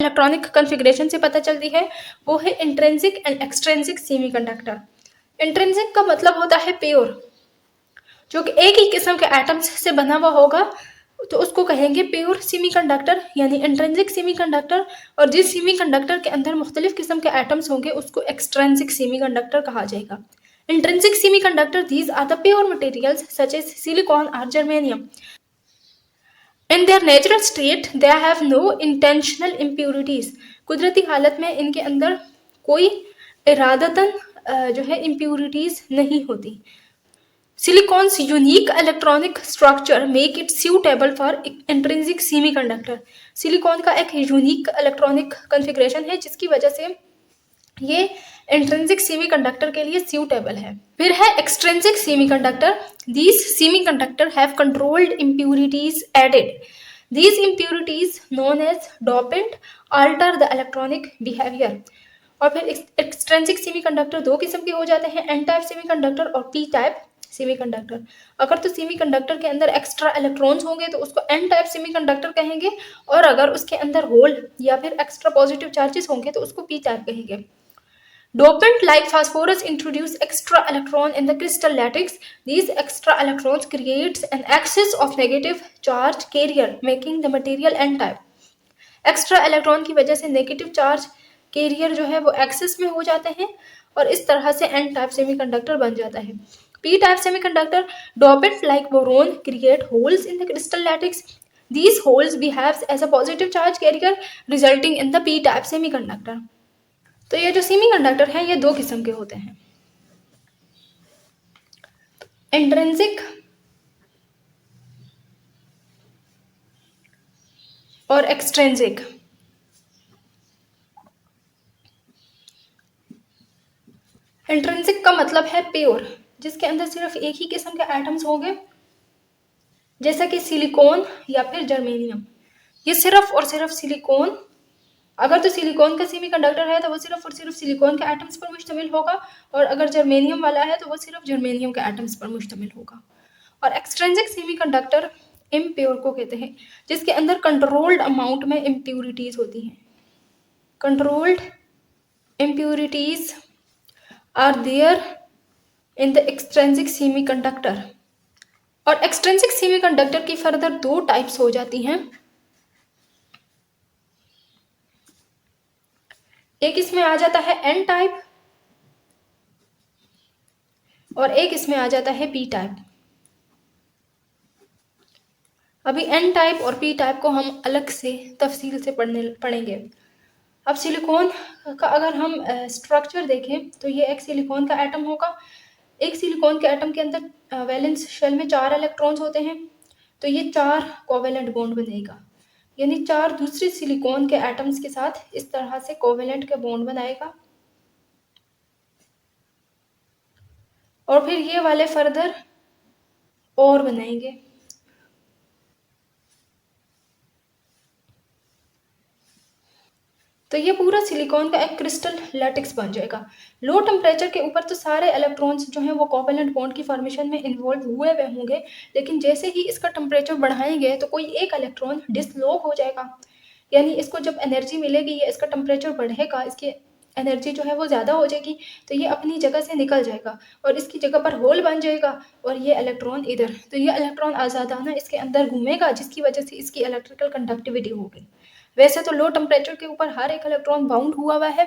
Electronic configuration से पता चलती है वो है intrinsic and extrinsic semiconductor. Intrinsic का मतलब होता है प्योर, जो कि एक ही किस्म के एटम्स से बना हुआ होगा, तो उसको कहेंगे प्योर सेमीकंडक्टर यानी इंट्रिंसिक सेमीकंडक्टर। और जिस सेमीकंडक्टर के अंदर मुख्तलिफ किस्म के एटम्स होंगे उसको एक्सट्रिंसिक सेमीकंडक्टर कहा जाएगा। Intrinsic semiconductor these are the pure materials such as silicon और germanium. In their natural state they have no intentional impurities. कुदरती हालत में इनके अंदर कोई इरादतन जो है इम्प्योरिटीज नहीं होती। Silicon's unique electronic structure make it suitable for intrinsic semiconductor। Silicon का एक यूनिक इलेक्ट्रॉनिक कॉन्फ़िगरेशन है जिसकी वजह से ये इंट्रिंसिक सेमीकंडक्टर के लिए सूटेबल है। फिर है extrinsic semiconductor. These semiconductor have controlled impurities added. These impurities known as dopant alter the electronic behavior। और फिर एक्सट्रिंसिक सेमीकंडक्टर दो किस्म के हो जाते हैं, एन टाइप सेमीकंडक्टर और पी टाइप सेमीकंडक्टर। अगर तो सेमीकंडक्टर के अंदर एक्स्ट्रा इलेक्ट्रॉन्स होंगे तो उसको एन टाइप सेमीकंडक्टर कहेंगे, और अगर उसके अंदर होल या फिर एक्स्ट्रा पॉजिटिव चार्जेस होंगे तो उसको पी टाइप कहेंगे। Dopant like phosphorus introduce extra electron in the crystal lattice. These extra electrons creates an excess of negative charge carrier making the material n-type। Extra electron की वजह से negative charge carrier जो है वो access में हो जाते हैं और इस तरह से एन टाइप सेमीकंडक्टर बन जाता है। P type semiconductor dopant like boron create holes in the crystal lattice. These holes behaves as a positive charge carrier resulting in the p type semiconductor। तो ये जो सेमीकंडक्टर है ये दो किस्म के होते हैं, इंट्रिंसिक और एक्सट्रिंसिक। इंट्रिंसिक का मतलब है प्योर, जिसके अंदर सिर्फ एक ही किस्म के एटम्स होंगे, जैसा कि सिलिकॉन या फिर जर्मेनियम। ये सिर्फ और सिर्फ सिलिकॉन, अगर तो सिलिकॉन का सेमीकंडक्टर है तो वो सिर्फ और सिर्फ सिलिकॉन के एटम्स पर मुश्तमिल होगा, और अगर जर्मेनियम वाला है तो वो सिर्फ जर्मेनियम के एटम्स पर मुश्तमिल होगा। और एक्सट्रिंसिक सेमीकंडक्टर इम्प्योर को कहते हैं, जिसके अंदर कंट्रोल्ड अमाउंट में इम्प्योरिटीज होती हैं। Controlled impurities are there in the extrinsic semiconductor. और एक्सट्रिंसिक सेमीकंडक्टर की फर्दर दो टाइप्स हो जाती हैं, एक इसमें आ जाता है एन टाइप और एक इसमें आ जाता है पी टाइप। अभी एन टाइप और पी टाइप को हम अलग से तफसील से पढ़ेंगे। अब सिलिकॉन का अगर हम स्ट्रक्चर देखें तो ये एक सिलिकॉन का एटम होगा। एक सिलिकॉन के एटम के अंदर वैलेंस शेल में 4 इलेक्ट्रॉन्स होते हैं, तो ये 4 कोवेलेंट बॉन्ड बनेगा, यानी 4 दूसरे सिलिकॉन के एटम्स के साथ इस तरह से कोवेलेंट के बॉन्ड बनाएगा। और फिर ये वाले फर्दर और बनाएंगे। तो ये पूरा सिलिकॉन का एक क्रिस्टल लैटिक्स बन जाएगा। लो टेम्परेचर के ऊपर तो सारे इलेक्ट्रॉन्स जो हैं वो कोवेलेंट बॉन्ड की फॉर्मेशन में इन्वॉल्व हुए होंगे, लेकिन जैसे ही इसका टेम्परेचर बढ़ाएंगे तो कोई एक इलेक्ट्रॉन डिसलोक हो जाएगा, यानी इसको जब एनर्जी मिलेगी या इसका टेम्परेचर बढ़ेगा, इसकी एनर्जी जो है वो ज़्यादा हो जाएगी, तो ये अपनी जगह से निकल जाएगा और इसकी जगह पर होल बन जाएगा और ये इलेक्ट्रॉन इधर, तो ये इलेक्ट्रॉन आज़ादाना इसके अंदर घूमेगा, जिसकी वजह से इसकी इलेक्ट्रिकल कंडक्टिविटी होगी। वैसे तो लो टेम्परेचर के ऊपर हर एक इलेक्ट्रॉन बाउंड हुआ है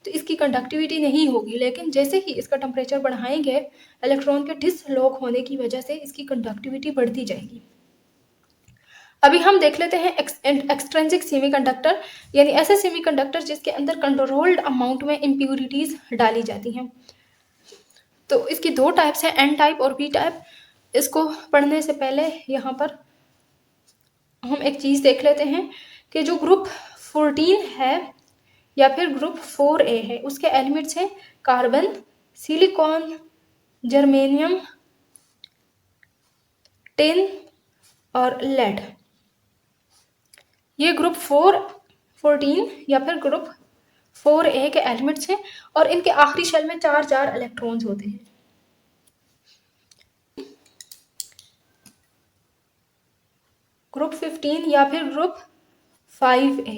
तो इसकी कंडक्टिविटी नहीं होगी, लेकिन जैसे ही इसका टेम्परेचर बढ़ाएंगे इलेक्ट्रॉन के डिसलॉक होने की वजह से इसकी कंडक्टिविटी बढ़ती जाएगी। अभी हम देख लेते हैं एक्सट्रिंसिक सेमीकंडक्टर, यानी ऐसे सेमीकंडक्टर जिसके अंदर कंट्रोल्ड अमाउंट में इम्प्योरिटीज डाली जाती हैं। तो इसकी दो टाइप्स हैं, एन टाइप और पी टाइप। इसको पढ़ने से पहले यहाँ पर हम एक चीज़ देख लेते हैं कि जो ग्रुप 14 है या फिर ग्रुप 4A है उसके एलिमेंट्स हैं कार्बन, सिलिकॉन, जर्मेनियम, टिन और लेड। ये ग्रुप 14 या फिर ग्रुप 4A के एलिमेंट्स हैं और इनके आखिरी शेल में 4 इलेक्ट्रॉन्स होते हैं। ग्रुप 15 या फिर ग्रुप 5A।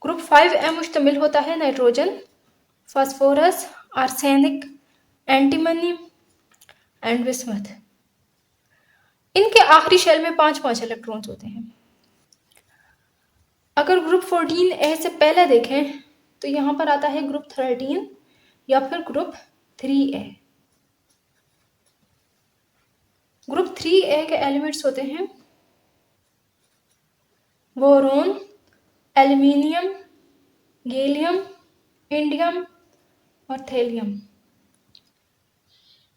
ग्रुप 5A मुश्तमिल होता है nitrogen, phosphorus, arsenic, antimony and bismuth. इनके आखिरी शेल में 5 इलेक्ट्रॉन्स होते हैं। अगर ग्रुप 14A से पहले देखें तो यहाँ पर आता है ग्रुप 13 या फिर ग्रुप 3A। ग्रुप 3A के एलिमेंट्स होते हैं बोरोन, एल्यूमिनियम, गैलियम, इंडियम और थैलियम।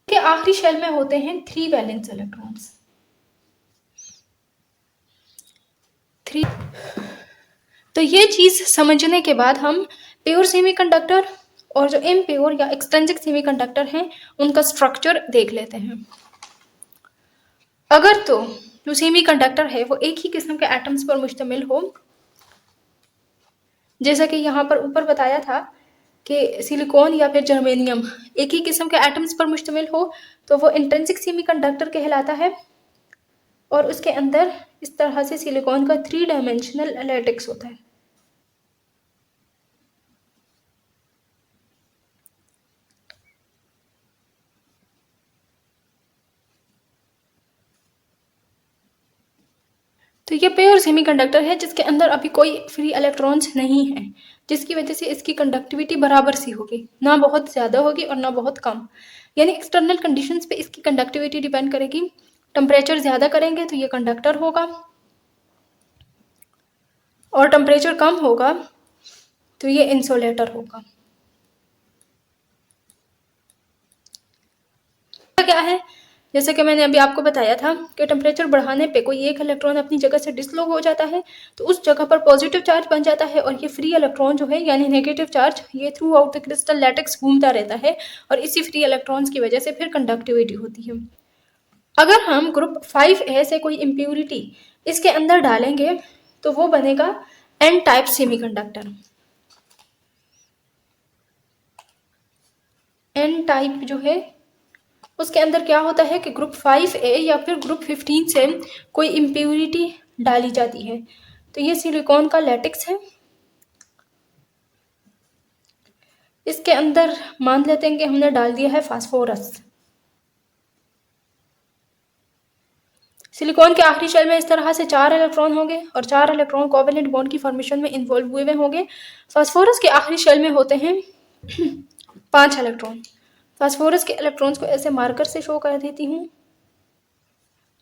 के आखिरी शेल में होते हैं 3 वैलेंस इलेक्ट्रॉन्स। तो ये चीज़ समझने के बाद हम प्योर सेमीकंडक्टर और जो इम्प्योर या एक्सट्रिंसिक सेमीकंडक्टर हैं उनका स्ट्रक्चर देख लेते हैं। अगर तो जो सेमीकंडक्टर है वो एक ही किस्म के एटम्स पर मुश्तमिल हो, जैसा कि यहाँ पर ऊपर बताया था कि सिलिकॉन या फिर जर्मेनियम एक ही किस्म के एटम्स पर मुश्तमिल हो, तो वो इंट्रिंसिक सेमीकंडक्टर कहलाता है। और उसके अंदर इस तरह से सिलिकॉन का 3 डायमेंशनल लैटिक्स होता है। तो ये प्योर सेमीकंडक्टर है जिसके अंदर अभी कोई फ्री इलेक्ट्रॉन्स नहीं है, जिसकी वजह से इसकी कंडक्टिविटी बराबर सी होगी, ना बहुत ज़्यादा होगी और ना बहुत कम। यानी एक्सटर्नल कंडीशंस पे इसकी कंडक्टिविटी डिपेंड करेगी। टेम्परेचर ज़्यादा करेंगे तो ये कंडक्टर होगा, और टेम्परेचर कम होगा तो ये इंसुलेटर होगा। क्या है, जैसे कि मैंने अभी आपको बताया था कि टेम्परेचर बढ़ाने पे कोई एक इलेक्ट्रॉन अपनी जगह से डिसलोक हो जाता है तो उस जगह पर पॉजिटिव चार्ज बन जाता है, और ये फ्री इलेक्ट्रॉन जो है यानी नेगेटिव चार्ज ये through out the crystal lattice घूमता रहता है, और इसी फ्री इलेक्ट्रॉन्स की वजह से फिर कंडक्टिविटी होती है। अगर हम ग्रुप 5A से कोई इम्प्योरिटी इसके अंदर डालेंगे तो वो बनेगा N type semiconductor. N type जो है उसके अंदर क्या होता है कि ग्रुप 5A या फिर ग्रुप 15 से कोई इम्प्योरिटी डाली जाती है। तो ये सिलिकॉन का लैटिक्स है, इसके अंदर मान लेते हैं कि हमने डाल दिया है फास्फोरस। सिलिकॉन के आखिरी शेल में इस तरह से 4 इलेक्ट्रॉन होंगे और 4 इलेक्ट्रॉन कोवेलेंट बॉन्ड की फॉर्मेशन में इन्वॉल्व हुए होंगे। फास्फोरस के आखिरी शेल में होते हैं 5 इलेक्ट्रॉन। फास्फोरस के इलेक्ट्रॉन्स को ऐसे मार्कर से शो कर देती हूँ।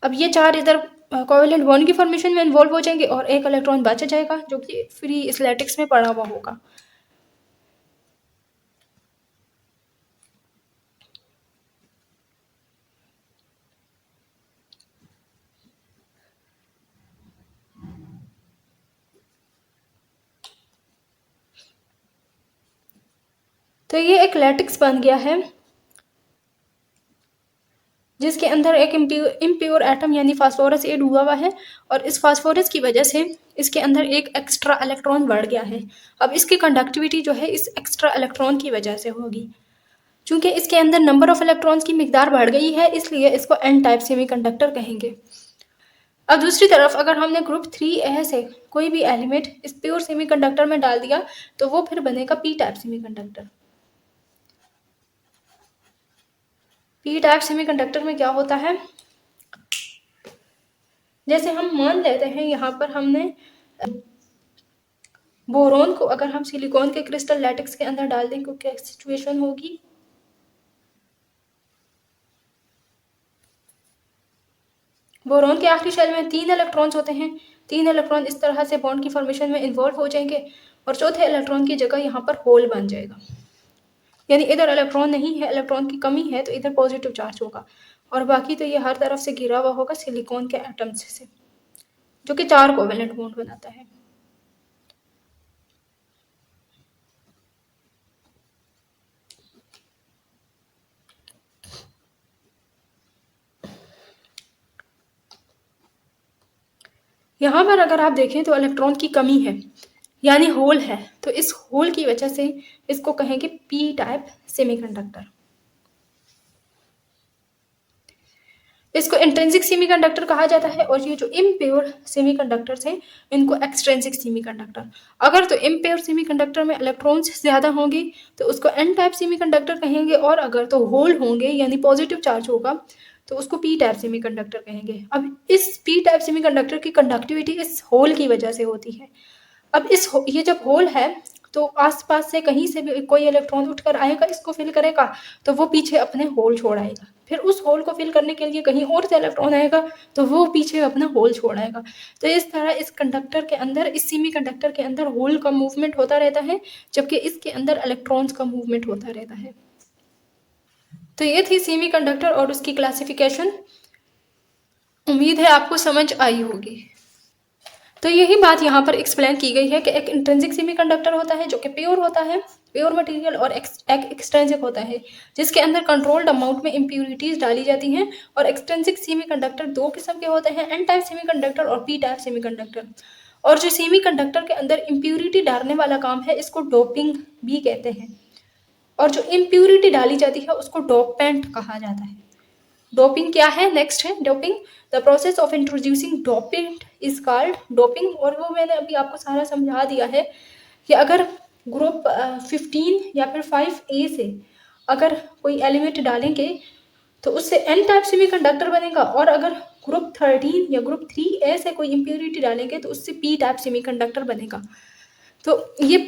अब ये 4 इधर कोवेलेंट बॉन्ड की फॉर्मेशन में इन्वॉल्व हो जाएंगे और एक इलेक्ट्रॉन बच जाएगा जो कि फ्री इस लैटिक्स में पड़ा हुआ होगा। तो ये एक लैटिक्स बन गया है जिसके अंदर एक इम्प्योर एटम यानी फास्फोरस ए डूबा हुआ है, और इस फास्फोरस की वजह से इसके अंदर एक एक्स्ट्रा इलेक्ट्रॉन बढ़ गया है। अब इसकी कंडक्टिविटी जो है इस एक्स्ट्रा इलेक्ट्रॉन की वजह से होगी। चूंकि इसके अंदर नंबर ऑफ इलेक्ट्रॉन्स की मिकदार बढ़ गई है इसलिए इसको एन टाइप सेमीकंडक्टर कहेंगे। अब दूसरी तरफ अगर हमने ग्रुप 3A से कोई भी एलिमेंट इस प्योर सेमीकंडक्टर में डाल दिया तो वो फिर बनेगा P type semiconductor. P type semiconductor में क्या होता है, जैसे हम मान लेते हैं यहाँ पर हमने बोरोन को अगर हम सिलिकॉन के क्रिस्टल लैटिक्स के अंदर डाल दें तो क्या सिचुएशन होगी। बोरोन के आखिरी शेल में 3 इलेक्ट्रॉन्स होते हैं। 3 इलेक्ट्रॉन इस तरह से बॉन्ड की फॉर्मेशन में इन्वॉल्व हो जाएंगे और चौथे इलेक्ट्रॉन की जगह यहाँ पर होल बन जाएगा। यानी इधर इलेक्ट्रॉन नहीं है, इलेक्ट्रॉन की कमी है, तो इधर पॉजिटिव चार्ज होगा और बाकी तो ये हर तरफ से घिरा हुआ होगा सिलिकॉन के एटम्स से, जो कि 4 कोवेलेंट बॉन्ड बनाता है। यहाँ पर अगर आप देखें तो इलेक्ट्रॉन की कमी है यानी होल है, तो इस होल की वजह से इसको कहेंगे पी टाइप सेमीकंडक्टर। इसको इंट्रिंसिक सेमीकंडक्टर कहा जाता है, और ये जो इम्प्योर सेमीकंडक्टर्स हैं इनको एक्सट्रिंसिक सेमीकंडक्टर। अगर तो इम्प्योर सेमीकंडक्टर में इलेक्ट्रॉन्स ज़्यादा होंगे तो उसको एन टाइप सेमीकंडक्टर कहेंगे, और अगर तो होल होंगे यानी पॉजिटिव चार्ज होगा तो उसको पी टाइप सेमीकंडक्टर कहेंगे। अब इस पी टाइप सेमीकंडक्टर की कंडक्टिविटी इस होल की वजह से होती है। अब ये जब होल है तो आसपास से कहीं से भी कोई इलेक्ट्रॉन उठकर आएगा, इसको फिल करेगा, तो वो पीछे अपने होल छोड़ आएगा। फिर उस होल को फिल करने के लिए कहीं और से इलेक्ट्रॉन आएगा तो वो पीछे अपना होल छोड़ आएगा। तो इस तरह इस कंडक्टर के अंदर, इस सेमी कंडक्टर के अंदर होल का मूवमेंट होता रहता है, जबकि इसके अंदर इलेक्ट्रॉन्स का मूवमेंट होता रहता है। तो ये थी सेमी कंडक्टर और उसकी क्लासिफिकेशन। उम्मीद है आपको समझ आई होगी। तो यही बात यहाँ पर एक्सप्लेन की गई है कि एक इंट्रिंसिक सेमीकंडक्टर होता है जो कि प्योर होता है, प्योर मटेरियल, और एक एक्सट्रिंसिक होता है जिसके अंदर कंट्रोल्ड अमाउंट में इम्प्यूरिटीज डाली जाती हैं। और एक्सट्रिंसिक सेमीकंडक्टर दो किस्म के होते हैं, एन टाइप सेमीकंडक्टर और पी टाइप सेमीकंडक्टर। और जो सेमीकंडक्टर के अंदर इम्प्यूरिटी डालने वाला काम है इसको डोपिंग भी कहते हैं, और जो इम्प्यूरिटी डाली जाती है उसको डोपेंट कहा जाता है। डोपिंग क्या है? नेक्स्ट है doping. The process of introducing dopant is called doping. और वो मैंने अभी आपको सारा समझा दिया है कि अगर ग्रुप 15 या फिर 5A से अगर कोई एलिमेंट डालेंगे तो उससे एन टाइप सेमीकंडक्टर बनेगा, और अगर ग्रुप 13 या ग्रुप 3A से कोई इम्प्यूरिटी डालेंगे तो उससे पी टाइप सेमीकंडक्टर बनेगा। तो ये